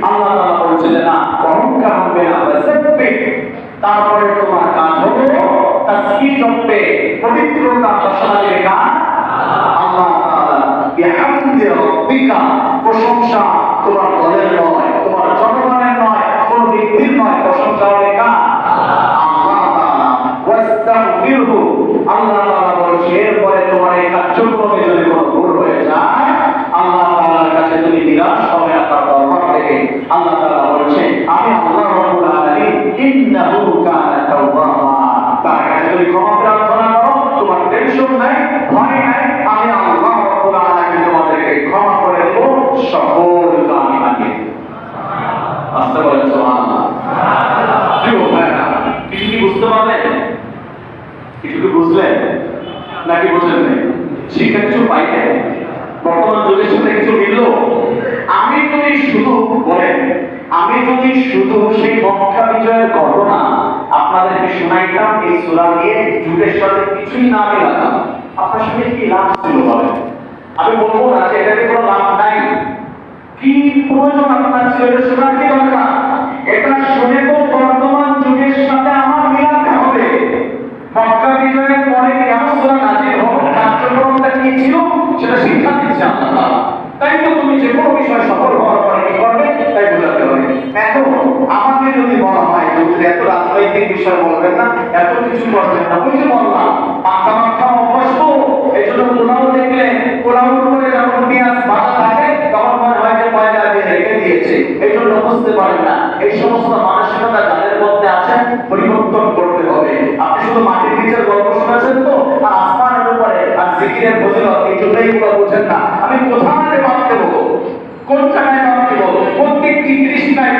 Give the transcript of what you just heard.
আল্লাহ তাআলা বলছেন না অহংকার হবে না, সাব্বিহ। তারপরে তোমার কাজ হলো তাসবিহ জপে, পবিত্রতা ঘোষণার কাজ। আল্লাহ তাআলা বিহামদি রাব্বিকা, প্রশংসা তোমার দলের নয়, তোমার জনগণের নয়, কোন ব্যক্তির নয়, প্রশংসা হবে কার? আল্লাহ তাআলা। ওয়াস্তাগফিরহু, আল্লাহ তাআলা বলেন এরপরে তোমার এই কার্যক্রমে যদি কোনো ভুল হয়ে যায় আল্লাহ তাআলার কাছে তুমি নিরাশ হবে না, তার দরবার থেকে। আল্লাহ তাআলা বলেন আমি আল্লাহ রাব্বুল আলামিন ইন্নাহু কানা তাওয়াবা, তার কাছে তুমি ক্ষমা প্রার্থনা করো, তোমার টেনশন নাই, ভয় নাই, আমি আল্লাহ রাব্বুল আলামিন তোমাদেরকে ক্ষমা করে দেব, সকলকে আমি মানিয়ে দেব। আস্তে বলেন সুবহানাল্লাহ। প্রিয় ভাইরা, কিছু কি বুঝতে পারলেন? কিছু কি বুঝলেন নাকি বুঝলেন না? শিক্ষা কিছু পাইলেন? বর্তমান যুগের সাথে কিছু মিলল? আমি যদি শুধু বলেন, আমি যদি শুধু সেই মক্কা বিজয়ের ঘটনা আপনাদেরকে শোনাইতাম এই সূরা দিয়ে, যুগের সাথে কিছুই না মিলাতাম, আপনার সাথে কি লাভ ছিল বলেন? আমি বলবো না যে এটাতে কোনো লাভ নাই। কি প্রয়োজন আপনার ছিল এটা শোনার? কি দরকার? এটা শুনে তো বর্তমান যুগের সাথে আমার মিলাতে হবে। মক্কা বিজয়ের পরে কেমন সূরা নাযিল হলো, কার্যক্রমটা কি ছিল সেটা শিক্ষা দিচ্ছে আল্লাহ তাআলা। তাই তো তুমি যে কোনো বিষয় সফল হওয়ার পরে কি করবে তাই বোঝাতে হবে। এখন আমাকে যদি বলা হয় যে এত রাজনৈতিক বিষয় বলবেন না, এত কিছু করবেন না, ওই যে বললাম মাথা মাথা অভ্যস্ত, এই জন্য পোলাও দেখলে পোলাওর উপরে যখন পেঁয়াজ ভাজা থাকে তখন মনে হয় যে ময়দা দিয়ে রেখে দিয়েছে, এই জন্য বুঝতে পারেন না। এই সমস্ত মানসিকতা যাদের মধ্যে আছে পরিবর্তন করতে হবে। আপনি শুধু মাটির নিচের গল্প শুনেছেন তো, আর আসমানের উপরে আর জিকিরের ফজিলত, এই জন্যই এগুলো বোঝেন না। আমি কোথায় বাদ দেবো, কোন জায়গায় বাদ দেবো, প্রত্যেকটি তৃষ্ণায়